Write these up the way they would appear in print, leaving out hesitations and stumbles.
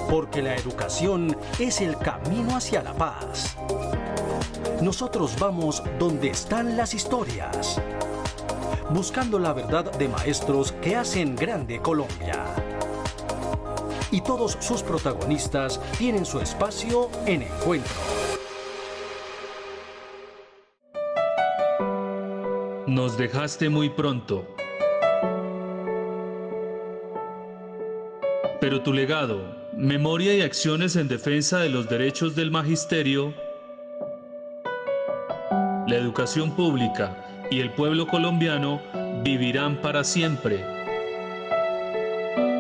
porque la educación es el camino hacia la paz. Nosotros vamos donde están las historias, buscando la verdad de maestros que hacen grande Colombia. Y todos sus protagonistas tienen su espacio en Encuentro. Nos dejaste muy pronto. Pero tu legado, memoria y acciones en defensa de los derechos del magisterio, la educación pública y el pueblo colombiano vivirán para siempre,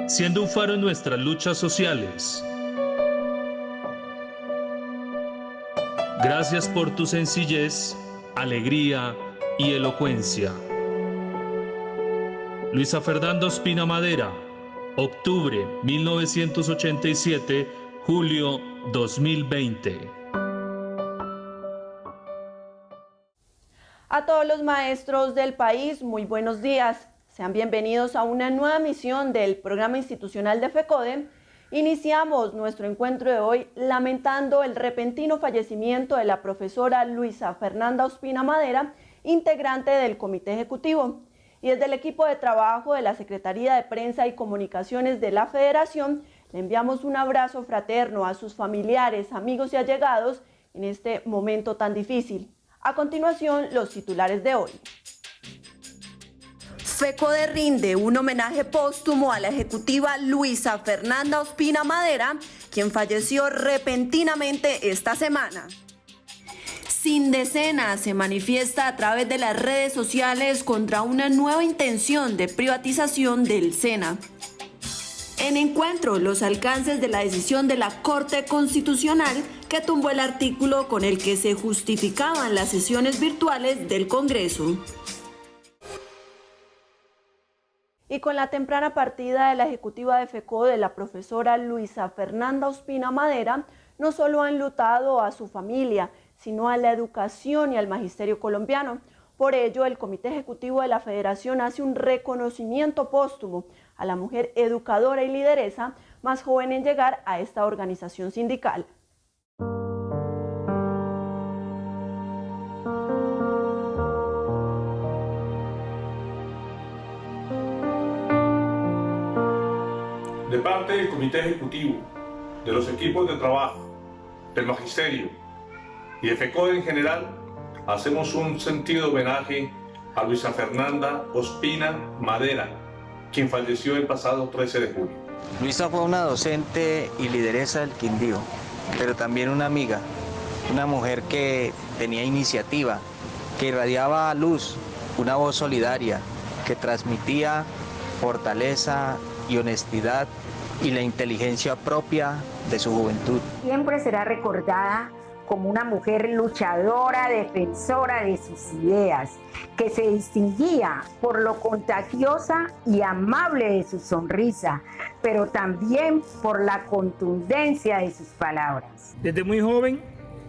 siendo un faro en nuestras luchas sociales. Gracias por tu sencillez, alegría y elocuencia. Luisa Fernanda Ospina Madera, octubre 1987, julio 2020. A todos los maestros del país, muy buenos días. Sean bienvenidos a una nueva emisión del programa institucional de FECODE. Iniciamos nuestro encuentro de hoy lamentando el repentino fallecimiento de la profesora Luisa Fernanda Ospina Madera, integrante del Comité Ejecutivo. Y desde el equipo de trabajo de la Secretaría de Prensa y Comunicaciones de la Federación, le enviamos un abrazo fraterno a sus familiares, amigos y allegados en este momento tan difícil. A continuación, los titulares de hoy. FECODE rinde un homenaje póstumo a la ejecutiva Luisa Fernanda Ospina Madera, quien falleció repentinamente esta semana. Sindecena se manifiesta a través de las redes sociales contra una nueva intención de privatización del SENA. En Encuentro, los alcances de la decisión de la Corte Constitucional que tumbó el artículo con el que se justificaban las sesiones virtuales del Congreso. Y con la temprana partida de la ejecutiva de FECODE, la profesora Luisa Fernanda Ospina Madera, no solo ha enlutado a su familia, sino a la educación y al magisterio colombiano. Por ello, el Comité Ejecutivo de la Federación hace un reconocimiento póstumo a la mujer educadora y lideresa más joven en llegar a esta organización sindical. De parte del Comité Ejecutivo, de los equipos de trabajo, del magisterio y de FECODE en general, hacemos un sentido homenaje a Luisa Fernanda Ospina Madera, quien falleció el pasado 13 de julio. Luisa fue una docente y lideresa del Quindío, pero también una amiga, una mujer que tenía iniciativa, que irradiaba luz, una voz solidaria, que transmitía fortaleza y honestidad y la inteligencia propia de su juventud. Siempre será recordada como una mujer luchadora, defensora de sus ideas, que se distinguía por lo contagiosa y amable de su sonrisa, pero también por la contundencia de sus palabras. Desde muy joven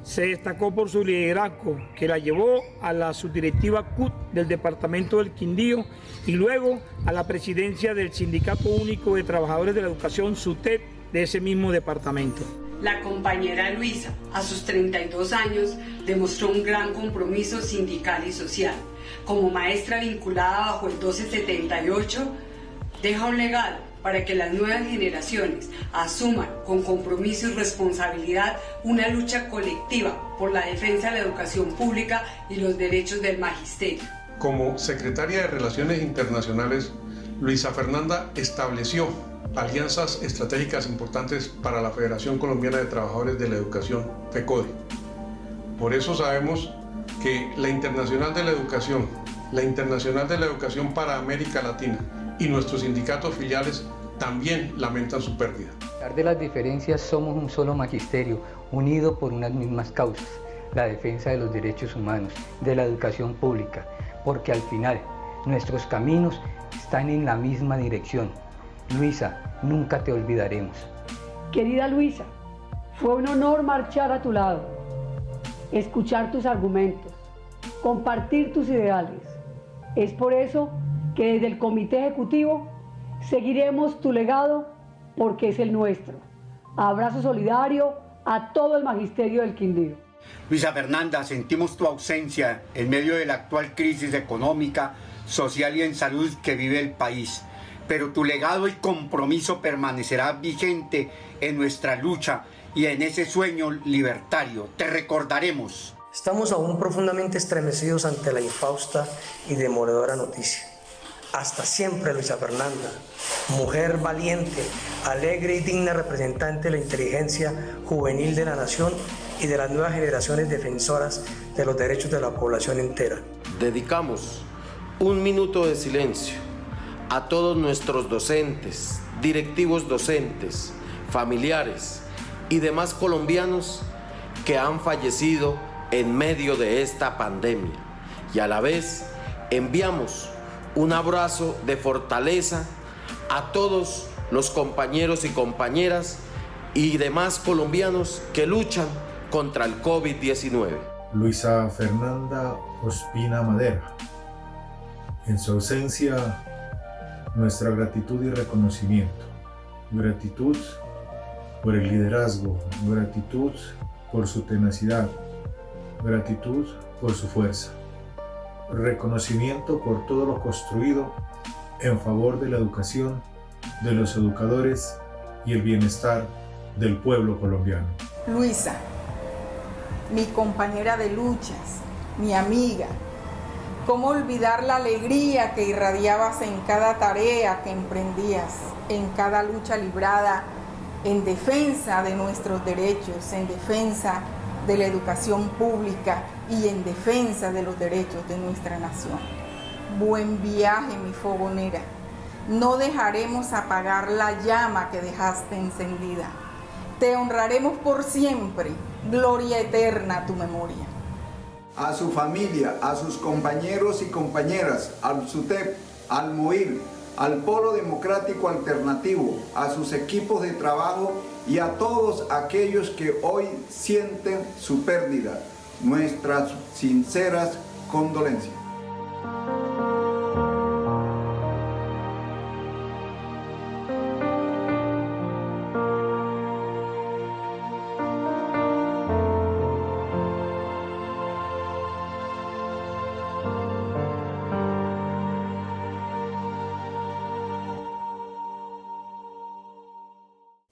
se destacó por su liderazgo, que la llevó a la subdirectiva CUT del departamento del Quindío y luego a la presidencia del Sindicato Único de Trabajadores de la Educación, SUTED, de ese mismo departamento. La compañera Luisa, a sus 32 años, demostró un gran compromiso sindical y social. Como maestra vinculada bajo el 1278, deja un legado para que las nuevas generaciones asuman con compromiso y responsabilidad una lucha colectiva por la defensa de la educación pública y los derechos del magisterio. Como secretaria de Relaciones Internacionales, Luisa Fernanda estableció alianzas estratégicas importantes para la Federación Colombiana de Trabajadores de la Educación, FECODE. Por eso sabemos que la Internacional de la Educación, la Internacional de la Educación para América Latina y nuestros sindicatos filiales también lamentan su pérdida. A pesar de las diferencias, somos un solo magisterio, unido por unas mismas causas, la defensa de los derechos humanos, de la educación pública, porque al final nuestros caminos están en la misma dirección. Luisa, nunca te olvidaremos. Querida Luisa, fue un honor marchar a tu lado, escuchar tus argumentos, compartir tus ideales. Es por eso que desde el Comité Ejecutivo seguiremos tu legado porque es el nuestro. Abrazo solidario a todo el magisterio del Quindío. Luisa Fernanda, sentimos tu ausencia en medio de la actual crisis económica, social y en salud que vive el país. Pero tu legado y compromiso permanecerá vigente en nuestra lucha y en ese sueño libertario. Te recordaremos. Estamos aún profundamente estremecidos ante la infausta y demoledora noticia. Hasta siempre, Luisa Fernanda, mujer valiente, alegre y digna representante de la inteligencia juvenil de la nación y de las nuevas generaciones defensoras de los derechos de la población entera. Dedicamos un minuto de silencio a todos nuestros docentes, directivos docentes, familiares y demás colombianos que han fallecido en medio de esta pandemia, y a la vez enviamos un abrazo de fortaleza a todos los compañeros y compañeras y demás colombianos que luchan contra el COVID-19. Luisa Fernanda Ospina Madera, en su ausencia, nuestra gratitud y reconocimiento. Gratitud por el liderazgo, gratitud por su tenacidad, gratitud por su fuerza. Reconocimiento por todo lo construido en favor de la educación, de los educadores y el bienestar del pueblo colombiano. Luisa, mi compañera de luchas, mi amiga, ¿cómo olvidar la alegría que irradiabas en cada tarea que emprendías, en cada lucha librada en defensa de nuestros derechos, en defensa de la educación pública y en defensa de los derechos de nuestra nación? Buen viaje, mi fogonera. No dejaremos apagar la llama que dejaste encendida. Te honraremos por siempre. Gloria eterna a tu memoria. A su familia, a sus compañeros y compañeras, al SUTEP, al MOIR, al Polo Democrático Alternativo, a sus equipos de trabajo y a todos aquellos que hoy sienten su pérdida. Nuestras sinceras condolencias.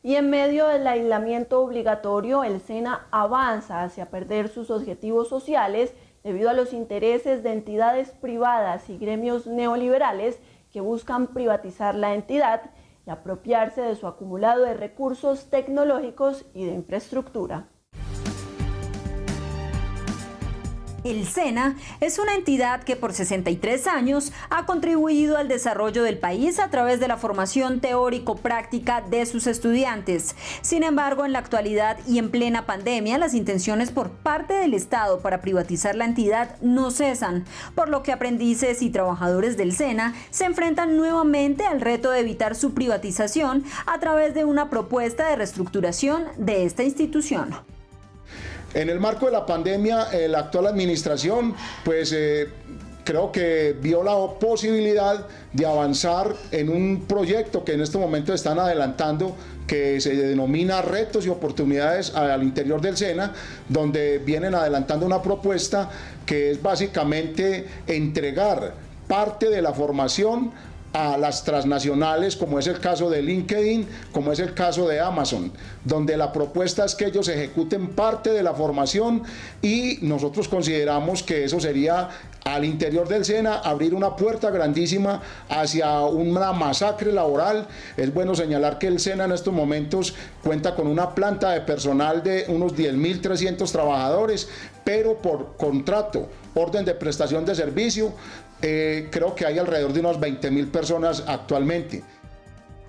Y en medio del aislamiento obligatorio, el SENA avanza hacia perder sus objetivos sociales debido a los intereses de entidades privadas y gremios neoliberales que buscan privatizar la entidad y apropiarse de su acumulado de recursos tecnológicos y de infraestructura. El SENA es una entidad que por 63 años ha contribuido al desarrollo del país a través de la formación teórico-práctica de sus estudiantes. Sin embargo, en la actualidad y en plena pandemia, las intenciones por parte del Estado para privatizar la entidad no cesan, por lo que aprendices y trabajadores del SENA se enfrentan nuevamente al reto de evitar su privatización a través de una propuesta de reestructuración de esta institución. En el marco de la pandemia, la actual administración, creo que vio la posibilidad de avanzar en un proyecto que en este momento están adelantando, que se denomina Retos y Oportunidades al interior del SENA, donde vienen adelantando una propuesta que es básicamente entregar parte de la formación a las transnacionales, como es el caso de LinkedIn, como es el caso de Amazon, donde la propuesta es que ellos ejecuten parte de la formación, y nosotros consideramos que eso sería al interior del SENA abrir una puerta grandísima hacia una masacre laboral. Es bueno señalar que el SENA en estos momentos cuenta con una planta de personal de unos 10.300 trabajadores, pero por contrato, orden de prestación de servicio, creo que hay alrededor de unas 20.000 personas actualmente.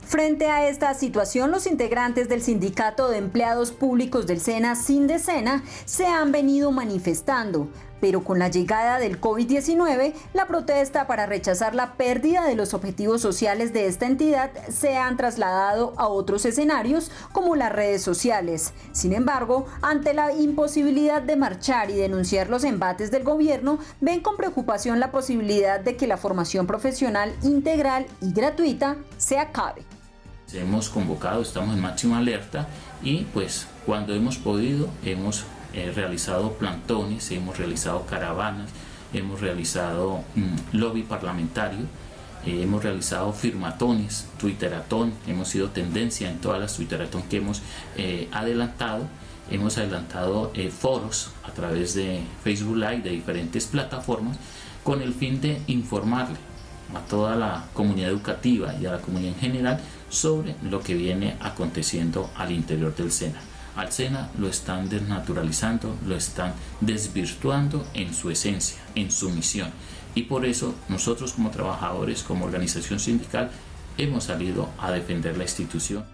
Frente a esta situación, los integrantes del Sindicato de Empleados Públicos del SENA, Sindesena, se han venido manifestando, pero con la llegada del COVID-19, la protesta para rechazar la pérdida de los objetivos sociales de esta entidad se han trasladado a otros escenarios como las redes sociales. Sin embargo, ante la imposibilidad de marchar y denunciar los embates del gobierno, ven con preocupación la posibilidad de que la formación profesional integral y gratuita se acabe. Hemos convocado, estamos en máxima alerta y pues cuando hemos podido hemos realizado plantones, hemos realizado caravanas, hemos realizado lobby parlamentario, hemos realizado firmatones, twitteratón, hemos sido tendencia en todas las twitteratón que hemos adelantado. Hemos adelantado foros a través de Facebook Live, de diferentes plataformas, con el fin de informarle a toda la comunidad educativa y a la comunidad en general sobre lo que viene aconteciendo al interior del SENA. Al SENA lo están desnaturalizando, lo están desvirtuando en su esencia, en su misión. Y por eso nosotros como trabajadores, como organización sindical, hemos salido a defender la institución.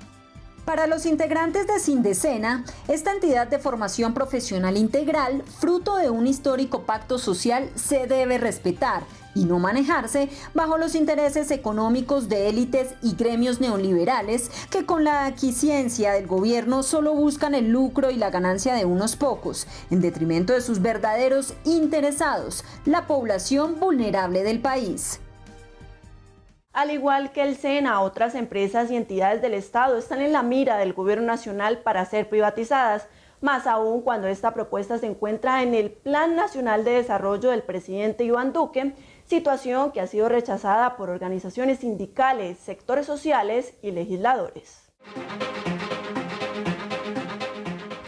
Para los integrantes de Sindesena, esta entidad de formación profesional integral, fruto de un histórico pacto social, se debe respetar y no manejarse bajo los intereses económicos de élites y gremios neoliberales que con la aquiescencia del gobierno solo buscan el lucro y la ganancia de unos pocos, en detrimento de sus verdaderos interesados, la población vulnerable del país. Al igual que el SENA, otras empresas y entidades del Estado están en la mira del gobierno nacional para ser privatizadas, más aún cuando esta propuesta se encuentra en el Plan Nacional de Desarrollo del presidente Iván Duque, situación que ha sido rechazada por organizaciones sindicales, sectores sociales y legisladores.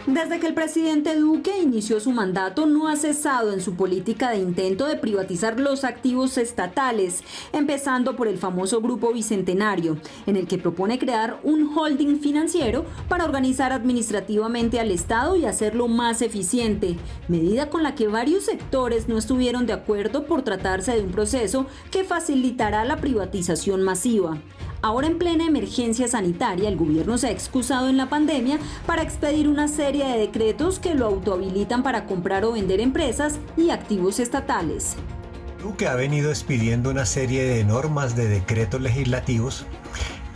Desde que el presidente Duque inició su mandato, no ha cesado en su política de intento de privatizar los activos estatales, empezando por el famoso Grupo Bicentenario, en el que propone crear un holding financiero para organizar administrativamente al Estado y hacerlo más eficiente, medida con la que varios sectores no estuvieron de acuerdo por tratarse de un proceso que facilitará la privatización masiva. Ahora, en plena emergencia sanitaria, el gobierno se ha excusado en la pandemia para expedir una serie de decretos que lo autohabilitan para comprar o vender empresas y activos estatales. Duque ha venido expidiendo una serie de normas de decretos legislativos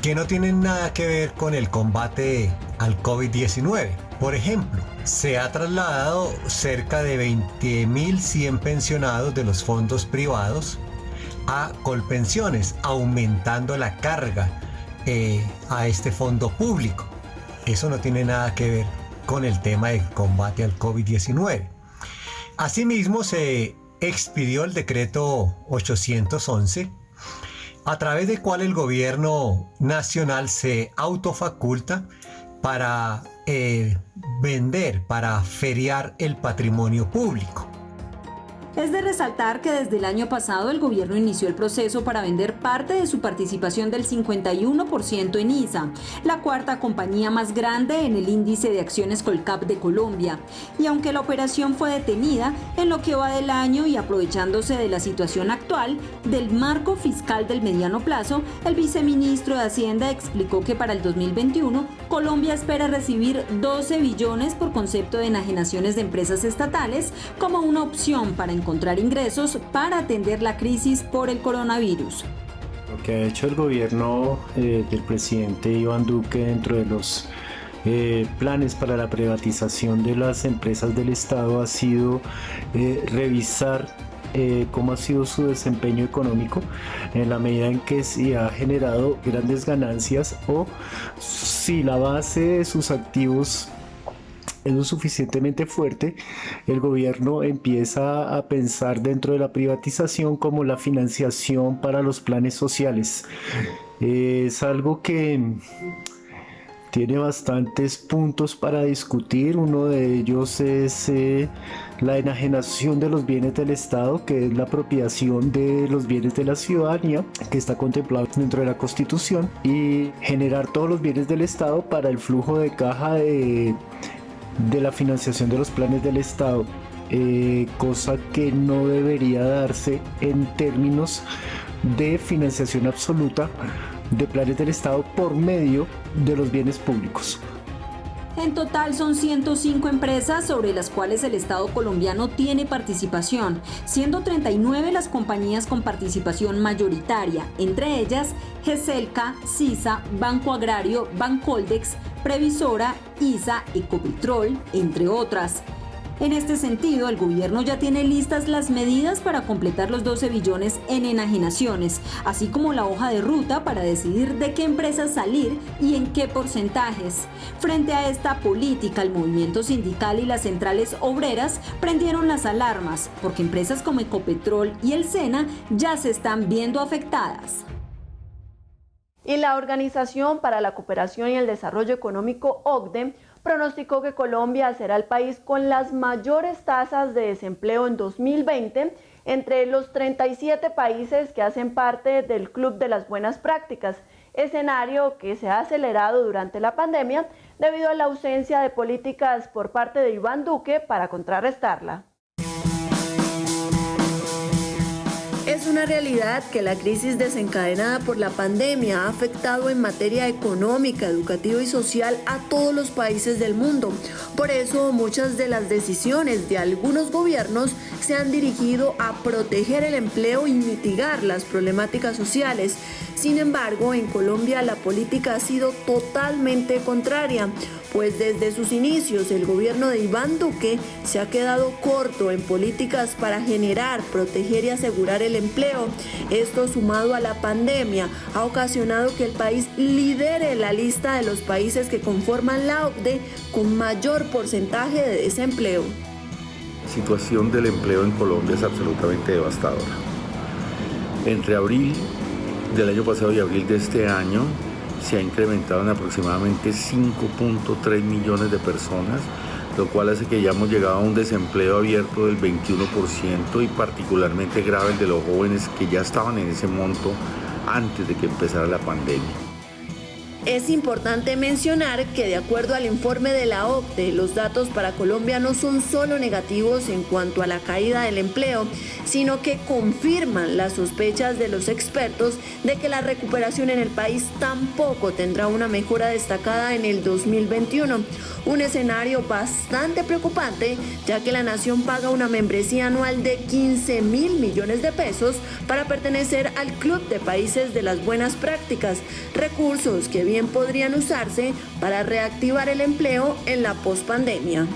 que no tienen nada que ver con el combate al COVID-19. Por ejemplo, se ha trasladado cerca de 20.100 pensionados de los fondos privados a Colpensiones, aumentando la carga a este fondo público. Eso no tiene nada que ver con el tema del combate al COVID-19. Asimismo, se expidió el decreto 811, a través del cual el gobierno nacional se autofaculta para vender, para feriar el patrimonio público. Es de resaltar que desde el año pasado el gobierno inició el proceso para vender parte de su participación del 51% en ISA, la cuarta compañía más grande en el índice de acciones Colcap de Colombia. Y aunque la operación fue detenida, en lo que va del año y aprovechándose de la situación actual, del marco fiscal del mediano plazo, el viceministro de Hacienda explicó que para el 2021 Colombia espera recibir 12 billones por concepto de enajenaciones de empresas estatales como una opción para encontrar ingresos para atender la crisis por el coronavirus. Lo que ha hecho el gobierno del presidente Iván Duque dentro de los planes para la privatización de las empresas del Estado ha sido revisar cómo ha sido su desempeño económico en la medida en que si ha generado grandes ganancias o si la base de sus activos es lo suficientemente fuerte, el gobierno empieza a pensar dentro de la privatización como la financiación para los planes sociales. Es algo que tiene bastantes puntos para discutir. Uno de ellos es la enajenación de los bienes del Estado, que es la apropiación de los bienes de la ciudadanía, que está contemplado dentro de la Constitución, y generar todos los bienes del Estado para el flujo de caja de la financiación de los planes del Estado, cosa que no debería darse en términos de financiación absoluta de planes del Estado por medio de los bienes públicos. En total son 105 empresas sobre las cuales el Estado colombiano tiene participación, siendo 39 las compañías con participación mayoritaria, entre ellas GESELCA, CISA, Banco Agrario, Bancoldex, Previsora, ISA, Ecopetrol, entre otras. En este sentido, el gobierno ya tiene listas las medidas para completar los 12 billones en enajenaciones, así como la hoja de ruta para decidir de qué empresas salir y en qué porcentajes. Frente a esta política, el movimiento sindical y las centrales obreras prendieron las alarmas, porque empresas como Ecopetrol y el SENA ya se están viendo afectadas. Y la Organización para la Cooperación y el Desarrollo Económico, OCDE, pronosticó que Colombia será el país con las mayores tasas de desempleo en 2020 entre los 37 países que hacen parte del Club de las Buenas Prácticas, escenario que se ha acelerado durante la pandemia debido a la ausencia de políticas por parte de Iván Duque para contrarrestarla. Es una realidad que la crisis desencadenada por la pandemia ha afectado en materia económica, educativa y social a todos los países del mundo. Por eso, muchas de las decisiones de algunos gobiernos se han dirigido a proteger el empleo y mitigar las problemáticas sociales. Sin embargo, en Colombia la política ha sido totalmente contraria, pues desde sus inicios el gobierno de Iván Duque se ha quedado corto en políticas para generar, proteger y asegurar el empleo. Esto, sumado a la pandemia, ha ocasionado que el país lidere la lista de los países que conforman la OCDE con mayor porcentaje de desempleo. La situación del empleo en Colombia es absolutamente devastadora. Entre abril del año pasado y abril de este año se ha incrementado en aproximadamente 5.3 millones de personas, lo cual hace que ya hemos llegado a un desempleo abierto del 21% y particularmente grave el de los jóvenes que ya estaban en ese monto antes de que empezara la pandemia. Es importante mencionar que de acuerdo al informe de la OCDE, los datos para Colombia no son solo negativos en cuanto a la caída del empleo, sino que confirman las sospechas de los expertos de que la recuperación en el país tampoco tendrá una mejora destacada en el 2021. Un escenario bastante preocupante, ya que la nación paga una membresía anual de 15.000 millones de pesos para pertenecer al Club de Países de las Buenas Prácticas, recursos que bien podrían usarse para reactivar el empleo en la pospandemia.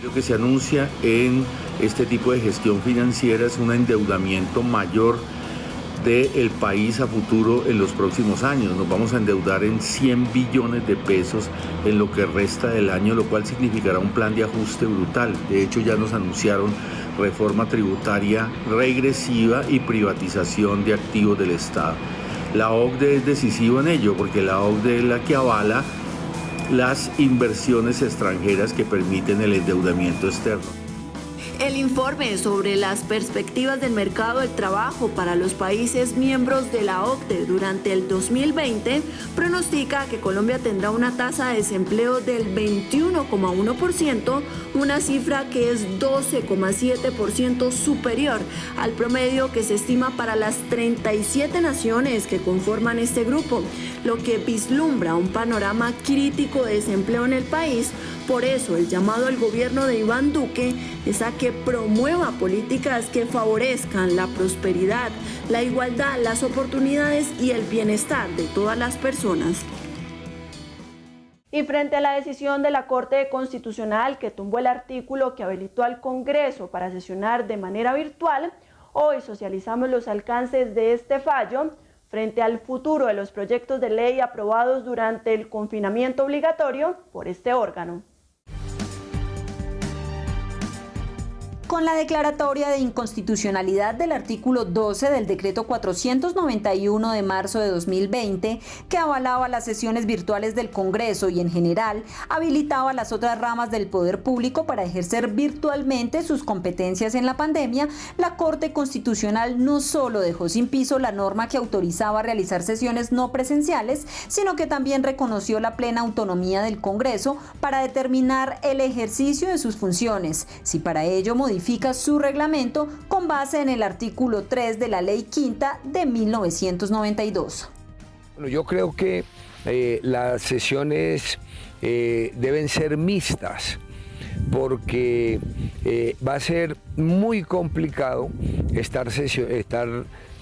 Lo que se anuncia en este tipo de gestión financiera es un endeudamiento mayor del país a futuro en los próximos años. Nos vamos a endeudar en 100 billones de pesos en lo que resta del año, lo cual significará un plan de ajuste brutal. De hecho, ya nos anunciaron reforma tributaria regresiva y privatización de activos del Estado. La OCDE es decisiva en ello, porque la OCDE es la que avala las inversiones extranjeras que permiten el endeudamiento externo. El informe sobre las perspectivas del mercado del trabajo para los países miembros de la OCDE durante el 2020 pronostica que Colombia tendrá una tasa de desempleo del 21,1%, una cifra que es 12,7% superior al promedio que se estima para las 37 naciones que conforman este grupo, lo que vislumbra un panorama crítico de desempleo en el país. Por eso, el llamado al gobierno de Iván Duque es a que promueva políticas que favorezcan la prosperidad, la igualdad, las oportunidades y el bienestar de todas las personas. Y frente a la decisión de la Corte Constitucional que tumbó el artículo que habilitó al Congreso para sesionar de manera virtual, hoy socializamos los alcances de este fallo frente al futuro de los proyectos de ley aprobados durante el confinamiento obligatorio por este órgano. Con la declaratoria de inconstitucionalidad del artículo 12 del decreto 491 de marzo de 2020, que avalaba las sesiones virtuales del Congreso y en general habilitaba las otras ramas del poder público para ejercer virtualmente sus competencias en la pandemia, la Corte Constitucional no solo dejó sin piso la norma que autorizaba realizar sesiones no presenciales, sino que también reconoció la plena autonomía del Congreso para determinar el ejercicio de sus funciones, si para ello modifica su reglamento con base en el artículo 3 de la Ley Quinta de 1992. Bueno, yo creo que las sesiones deben ser mixtas, porque va a ser muy complicado estar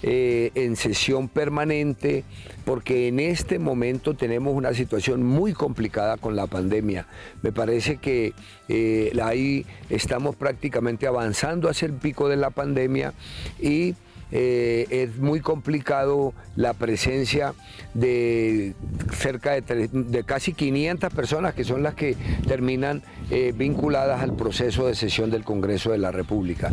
en sesión permanente, porque en este momento tenemos una situación muy complicada con la pandemia. Me parece que ahí estamos prácticamente avanzando hacia el pico de la pandemia y es muy complicado la presencia de cerca de casi 500 personas que son las que terminan vinculadas al proceso de sesión del Congreso de la República.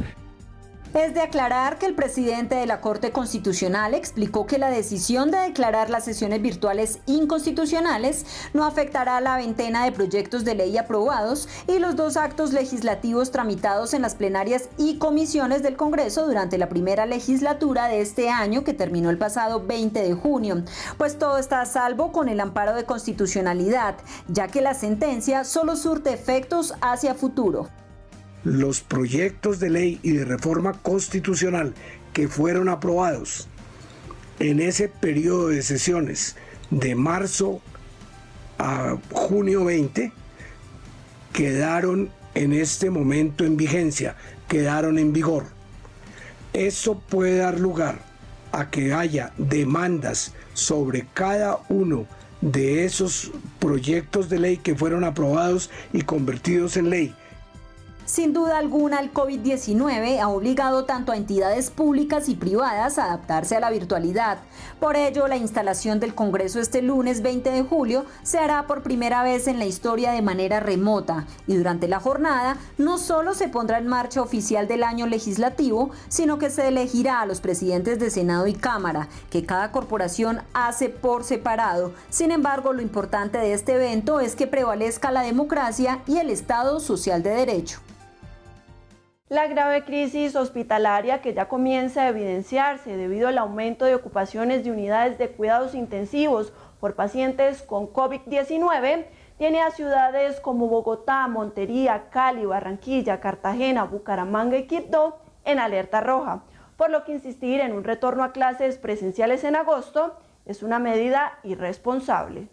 Es de aclarar que el presidente de la Corte Constitucional explicó que la decisión de declarar las sesiones virtuales inconstitucionales no afectará a la veintena de proyectos de ley aprobados y los 2 actos legislativos tramitados en las plenarias y comisiones del Congreso durante la primera legislatura de este año que terminó el pasado 20 de junio, pues todo está a salvo con el amparo de constitucionalidad, ya que la sentencia solo surte efectos hacia futuro. Los proyectos de ley y de reforma constitucional que fueron aprobados en ese periodo de sesiones de marzo a junio 20 quedaron en este momento en vigencia, quedaron en vigor. Eso puede dar lugar a que haya demandas sobre cada uno de esos proyectos de ley que fueron aprobados y convertidos en ley. Sin duda alguna, el COVID-19 ha obligado tanto a entidades públicas y privadas a adaptarse a la virtualidad. Por ello, la instalación del Congreso este lunes 20 de julio se hará por primera vez en la historia de manera remota y durante la jornada no solo se pondrá en marcha oficial del año legislativo, sino que se elegirá a los presidentes de Senado y Cámara, que cada corporación hace por separado. Sin embargo, lo importante de este evento es que prevalezca la democracia y el Estado social de derecho. La grave crisis hospitalaria que ya comienza a evidenciarse debido al aumento de ocupaciones de unidades de cuidados intensivos por pacientes con COVID-19 tiene a ciudades como Bogotá, Montería, Cali, Barranquilla, Cartagena, Bucaramanga y Quibdó en alerta roja, por lo que insistir en un retorno a clases presenciales en agosto es una medida irresponsable.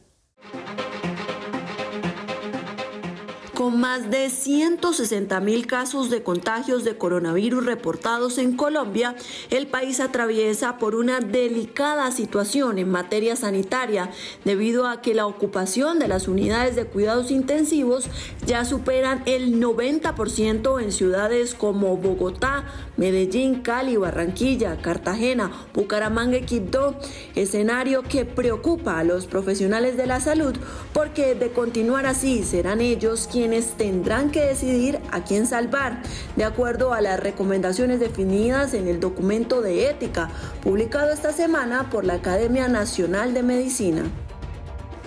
Con más de 160.000 casos de contagios de coronavirus reportados en Colombia, el país atraviesa por una delicada situación en materia sanitaria, debido a que la ocupación de las unidades de cuidados intensivos ya superan el 90% en ciudades como Bogotá, Medellín, Cali, Barranquilla, Cartagena, Bucaramanga y Quibdó, escenario que preocupa a los profesionales de la salud porque de continuar así serán ellos quienes tendrán que decidir a quién salvar, de acuerdo a las recomendaciones definidas en el documento de ética publicado esta semana por la Academia Nacional de Medicina.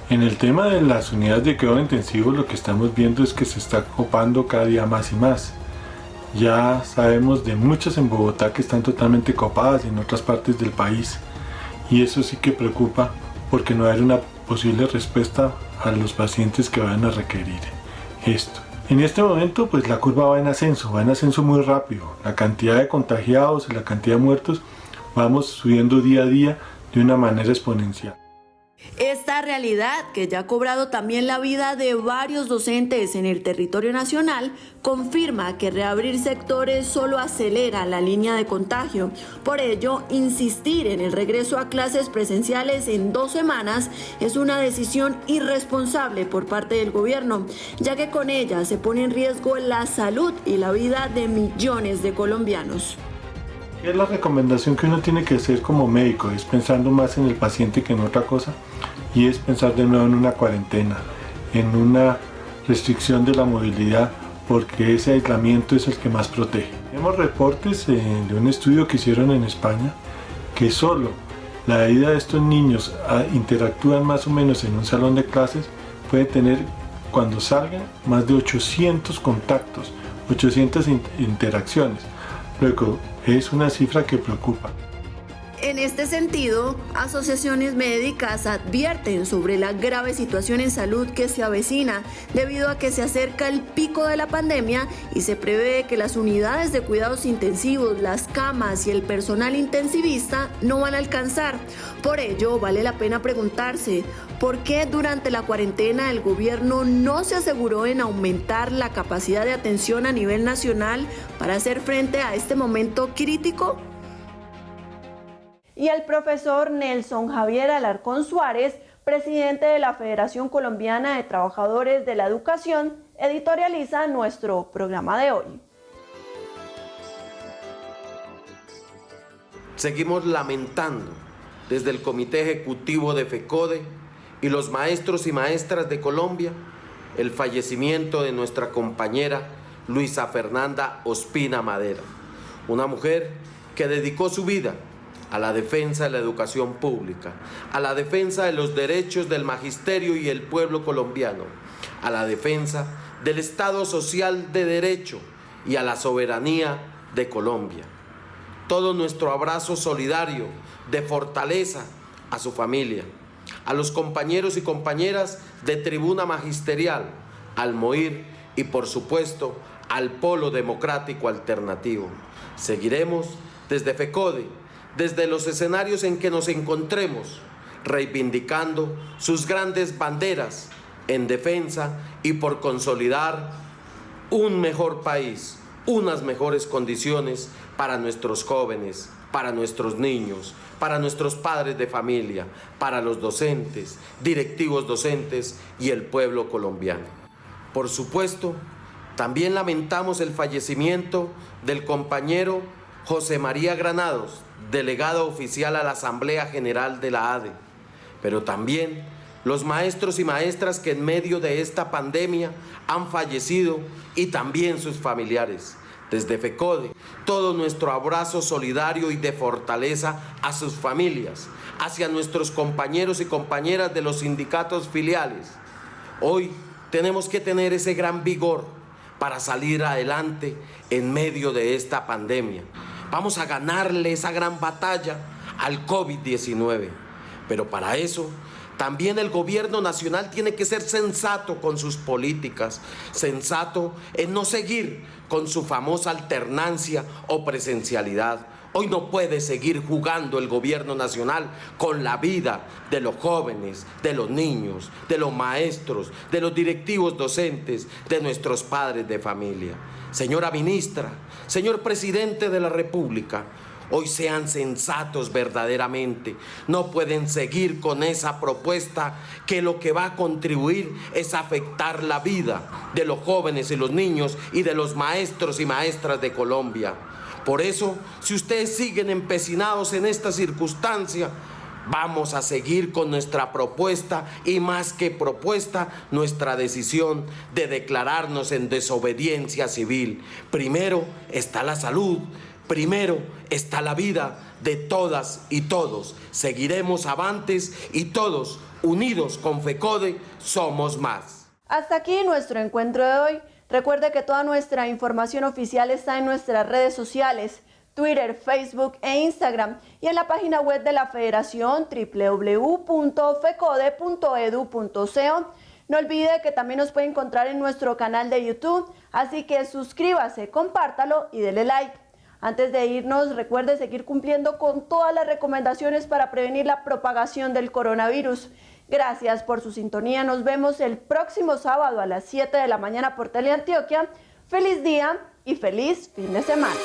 En el tema de las unidades de cuidado intensivo, lo que estamos viendo es que se está copando cada día más y más. Ya sabemos de muchas en Bogotá que están totalmente copadas y en otras partes del país, y eso sí que preocupa porque no hay una posible respuesta a los pacientes que van a requerir esto. En este momento pues la curva va en ascenso muy rápido. La cantidad de contagiados y la cantidad de muertos vamos subiendo día a día de una manera exponencial. Esta realidad, que ya ha cobrado también la vida de varios docentes en el territorio nacional, confirma que reabrir sectores solo acelera la línea de contagio. Por ello, insistir en el regreso a clases presenciales en 2 semanas es una decisión irresponsable por parte del gobierno, ya que con ella se pone en riesgo la salud y la vida de millones de colombianos. Es la recomendación que uno tiene que hacer como médico, es pensando más en el paciente que en otra cosa, y es pensar de nuevo en una cuarentena, en una restricción de la movilidad, porque ese aislamiento es el que más protege. Tenemos reportes de un estudio que hicieron en España, que solo la ida de estos niños interactúan más o menos en un salón de clases, puede tener cuando salgan más de 800 contactos, 800 interacciones. Luego, es una cifra que preocupa. En este sentido, asociaciones médicas advierten sobre la grave situación en salud que se avecina debido a que se acerca el pico de la pandemia y se prevé que las unidades de cuidados intensivos, las camas y el personal intensivista no van a alcanzar. Por ello, vale la pena preguntarse, ¿por qué durante la cuarentena el gobierno no se aseguró en aumentar la capacidad de atención a nivel nacional para hacer frente a este momento crítico? y el profesor Nelson Javier Alarcón Suárez, presidente de la Federación Colombiana de Trabajadores de la Educación, editorializa nuestro programa de hoy. Seguimos lamentando desde el Comité Ejecutivo de FECODE y los maestros y maestras de Colombia el fallecimiento de nuestra compañera Luisa Fernanda Ospina Madera, una mujer que dedicó su vida a la defensa de la educación pública, a la defensa de los derechos del magisterio y el pueblo colombiano, a la defensa del Estado social de derecho y a la soberanía de Colombia. Todo nuestro abrazo solidario de fortaleza a su familia, a los compañeros y compañeras de Tribuna Magisterial, al MOIR y por supuesto al Polo Democrático Alternativo. Seguiremos desde FECODE, desde los escenarios en que nos encontremos, reivindicando sus grandes banderas en defensa y por consolidar un mejor país, unas mejores condiciones para nuestros jóvenes, para nuestros niños, para nuestros padres de familia, para los docentes, directivos docentes y el pueblo colombiano. Por supuesto, también lamentamos el fallecimiento del compañero José María Granados, delegado oficial a la Asamblea General de la ADE, pero también los maestros y maestras que en medio de esta pandemia han fallecido y también sus familiares. Desde FECODE, todo nuestro abrazo solidario y de fortaleza a sus familias, hacia nuestros compañeros y compañeras de los sindicatos filiales. Hoy tenemos que tener ese gran vigor para salir adelante en medio de esta pandemia. Vamos a ganarle esa gran batalla al COVID-19, pero para eso también el gobierno nacional tiene que ser sensato con sus políticas, sensato en no seguir con su famosa alternancia o presencialidad. Hoy no puede seguir jugando el gobierno nacional con la vida de los jóvenes, de los niños, de los maestros, de los directivos docentes, de nuestros padres de familia. Señora ministra, señor presidente de la República, hoy sean sensatos verdaderamente. No pueden seguir con esa propuesta que lo que va a contribuir es afectar la vida de los jóvenes y los niños y de los maestros y maestras de Colombia. Por eso, si ustedes siguen empecinados en esta circunstancia, vamos a seguir con nuestra propuesta y más que propuesta, nuestra decisión de declararnos en desobediencia civil. Primero está la salud. Primero está la vida de todas y todos. Seguiremos avantes y todos, unidos con FECODE, somos más. Hasta aquí nuestro encuentro de hoy. Recuerde que toda nuestra información oficial está en nuestras redes sociales, Twitter, Facebook e Instagram, y en la página web de la Federación, www.fecode.edu.co. No olvide que también nos puede encontrar en nuestro canal de YouTube, así que suscríbase, compártalo y dele like. Antes de irnos, recuerde seguir cumpliendo con todas las recomendaciones para prevenir la propagación del coronavirus. Gracias por su sintonía. Nos vemos el próximo sábado a las 7 de la mañana por Teleantioquia. Feliz día y feliz fin de semana.